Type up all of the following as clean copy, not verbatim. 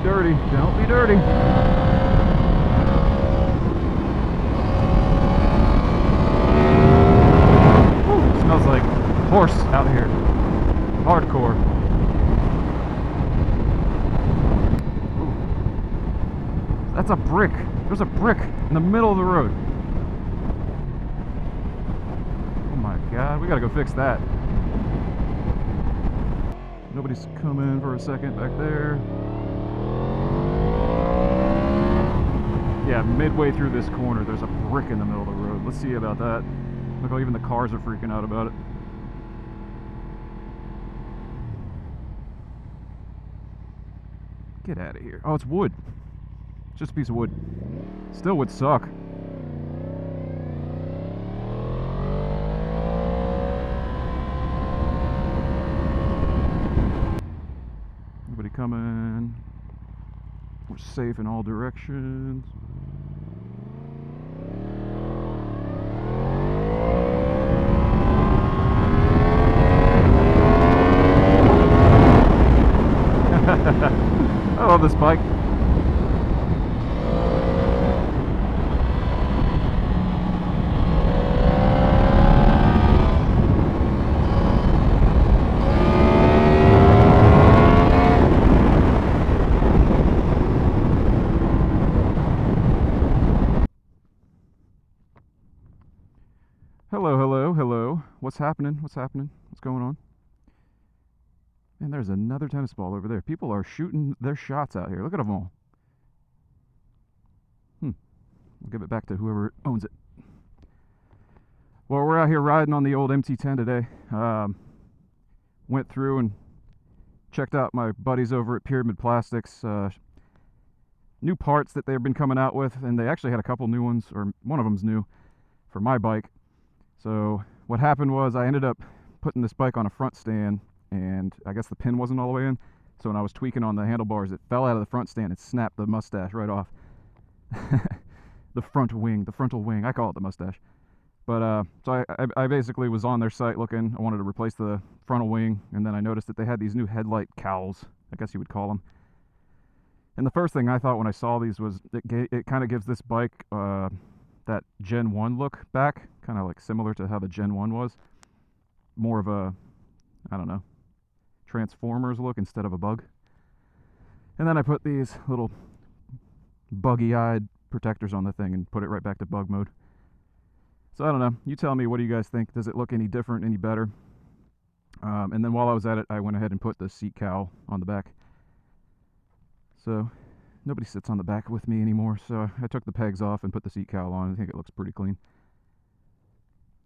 be dirty. Don't be dirty. Ooh, it smells like horse out here. Hardcore. Ooh. That's a brick. There's a brick in the middle of the road. Oh my God, we gotta go fix that. Nobody's coming for a second back there. Yeah, midway through this corner, there's a brick in the middle of the road. Let's see about that. Look how even the cars are freaking out about it. Get out of here. Oh, it's wood. It's just a piece of wood. Still would suck. Nobody coming. We're safe in all directions. I love this bike. Hello, hello, hello. What's happening? What's happening? What's going on? And there's another tennis ball over there. People are shooting their shots out here. Look at them all. I'll give it back to whoever owns it. Well, we're out here riding on the old MT-10 today. Went through and checked out my buddies over at Pyramid Plastics. New parts that they've been coming out with, and they actually had a couple new ones, or one of them's new for my bike. So what happened was I ended up putting this bike on a front stand, and I guess the pin wasn't all the way in. So when I was tweaking on the handlebars, it fell out of the front stand and snapped the mustache right off. The front wing, the frontal wing. I call it the mustache. But so I basically was on their site looking. I wanted to replace the frontal wing, and then I noticed that they had these new headlight cowls, I guess you would call them. And the first thing I thought when I saw these was it kind of gives this bike that Gen 1 look back, kind of like similar to how the Gen 1 was. More of a, I don't know, Transformers look instead of a bug. And then I put these little buggy-eyed protectors on the thing and put it right back to bug mode. So I don't know, you tell me, what do you guys think? Does it look any different, any better? And then while I was at it, I went ahead and put the seat cowl on the back. So nobody sits on the back with me anymore, so I took the pegs off and put the seat cowl on. I think it looks pretty clean.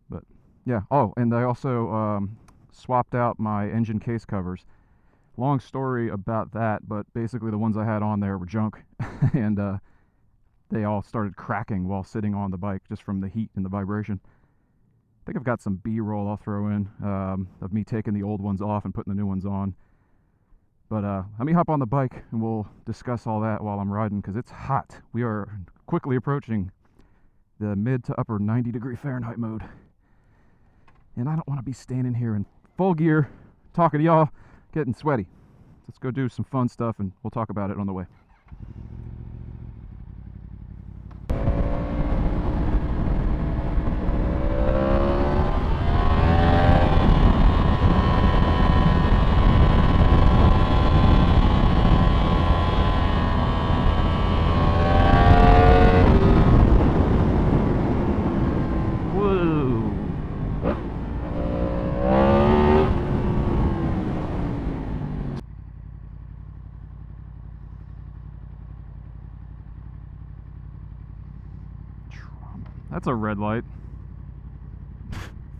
But yeah, oh, and I also swapped out my engine case covers. Long story about that, but basically the ones I had on there were junk, and they all started cracking while sitting on the bike just from the heat and the vibration. I think I've got some B-roll I'll throw in of me taking the old ones off and putting the new ones on. But let me hop on the bike and we'll discuss all that while I'm riding, because it's hot. We are quickly approaching the mid to upper 90-degree Fahrenheit mode. And I don't want to be standing here in full gear talking to y'all getting sweaty. Let's go do some fun stuff and we'll talk about it on the way. That's a red light.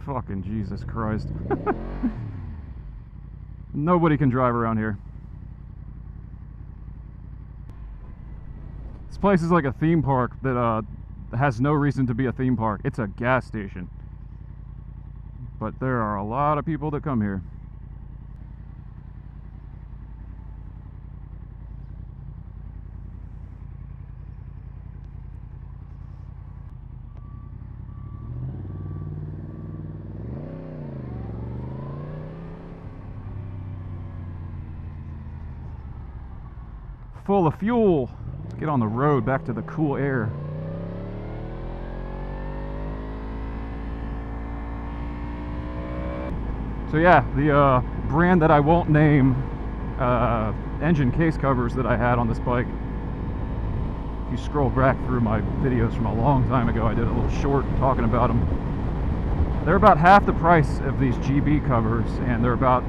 Fucking Jesus Christ. Nobody can drive around here. This place is like a theme park that has no reason to be a theme park. It's a gas station. But there are a lot of people that come here. full of fuel. Let's get on the road back to the cool air. So yeah, the brand that I won't name engine case covers that I had on this bike. If you scroll back through my videos from a long time ago, I did a little short talking about them. They're about half the price of these GB covers, and they're about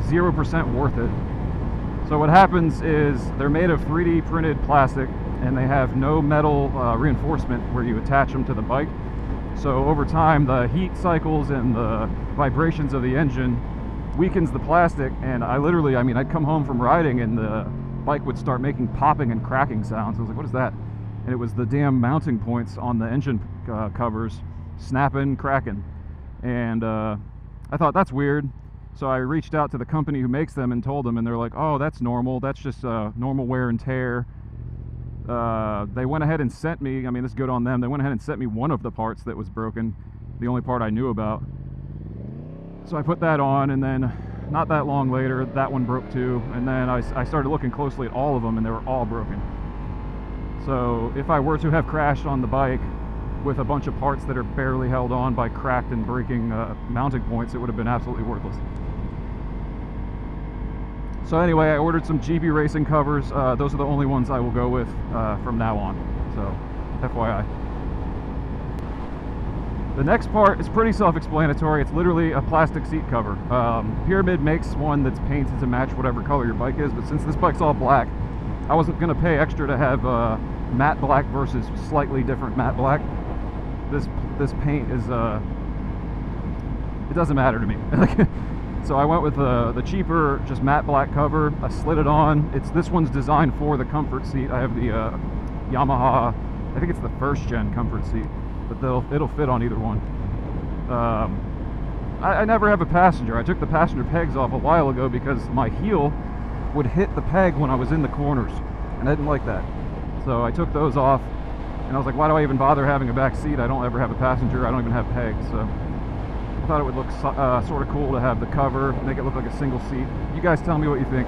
0% worth it. So what happens is they're made of 3D printed plastic, and they have no metal reinforcement where you attach them to the bike. So over time, the heat cycles and the vibrations of the engine weakens the plastic, and I'd come home from riding and the bike would start making popping and cracking sounds. I was like, what is that? And it was the damn mounting points on the engine covers snapping, cracking. And I thought, that's weird. So I reached out to the company who makes them and told them, and they're like, oh, that's normal. That's just normal wear and tear. They went ahead and sent me, this is good on them, they went ahead and sent me one of the parts that was broken, the only part I knew about. So I put that on, and then not that long later, that one broke too, and then I started looking closely at all of them, and they were all broken. So if I were to have crashed on the bike with a bunch of parts that are barely held on by cracked and breaking mounting points, it would have been absolutely worthless. So anyway, I ordered some GB racing covers. Those are the only ones I will go with from now on. So, FYI. The next part is pretty self-explanatory. It's literally a plastic seat cover. Pyramid makes one that's painted to match whatever color your bike is, but since this bike's all black, I wasn't going to pay extra to have matte black versus slightly different matte black. This paint is, it doesn't matter to me. So I went with the cheaper, just matte black cover. I slid it on. This one's designed for the comfort seat. I have the Yamaha, I think it's the first gen comfort seat, but it'll fit on either one. I never have a passenger. I took the passenger pegs off a while ago because my heel would hit the peg when I was in the corners, and I didn't like that. So I took those off, and I was like, why do I even bother having a back seat? I don't ever have a passenger. I don't even have pegs. So I thought it would look sort of cool to have the cover, make it look like a single seat. You guys tell me what you think.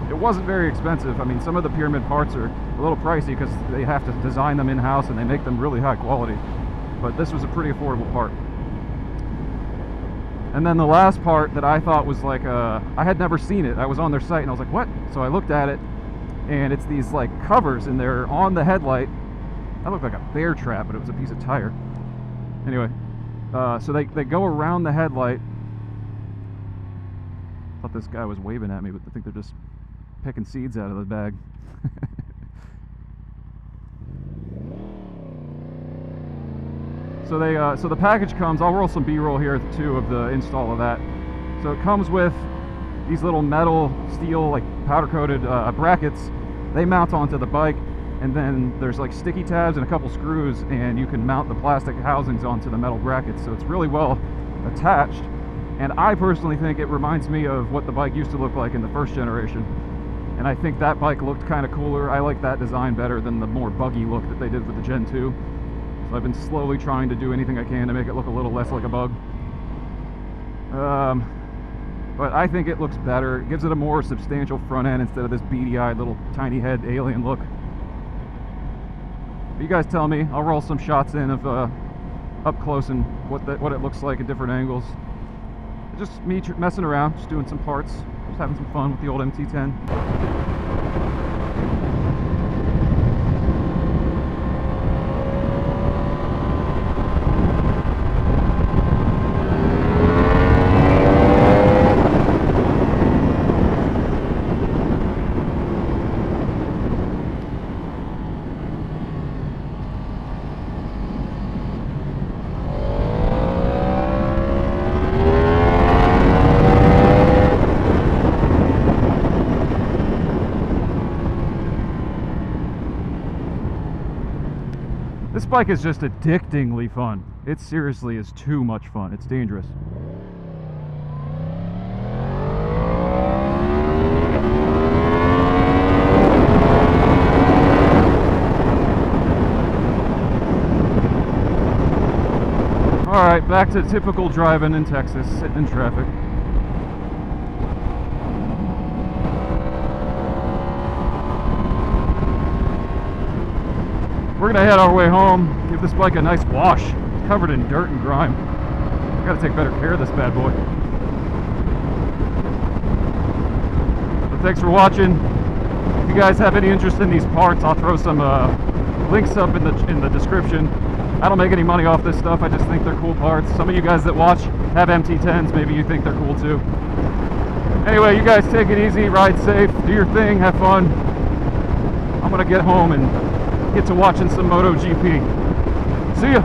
It wasn't very expensive. Some of the Pyramid parts are a little pricey because they have to design them in-house and they make them really high quality. But this was a pretty affordable part. And then the last part that I thought was like, I had never seen it. I was on their site and I was like, what? So I looked at it, and it's these like covers, and they're on the headlight. That looked like a bear trap, but it was a piece of tire. Anyway. So they go around the headlight. Thought this guy was waving at me, but I think they're just picking seeds out of the bag. So the package comes. I'll roll some B-roll here too of the install of that. So it comes with these little metal, steel, like powder-coated brackets. They mount onto the bike. And then there's like sticky tabs and a couple screws, and you can mount the plastic housings onto the metal brackets. So it's really well attached. And I personally think it reminds me of what the bike used to look like in the first generation. And I think that bike looked kind of cooler. I like that design better than the more buggy look that they did with the Gen 2. So I've been slowly trying to do anything I can to make it look a little less like a bug. But I think it looks better. It gives it a more substantial front end instead of this beady-eyed little tiny head alien look. You guys tell me. I'll roll some shots in of up close and what it looks like at different angles. Just me messing around, just doing some parts, just having some fun with the old MT-10. This bike is just addictingly fun. It seriously is too much fun. It's dangerous. Alright, back to typical driving in Texas, sitting in traffic. we're gonna head our way home, give this bike a nice wash. It's covered in dirt and grime. I gotta take better care of this bad boy. But thanks for watching. If you guys have any interest in these parts, I'll throw some links up in the description. I don't make any money off this stuff, I just think they're cool parts. Some of you guys that watch have MT-10s, maybe you think they're cool too. Anyway, you guys take it easy, ride safe, do your thing, have fun. I'm gonna get home and get to watching some MotoGP. See ya!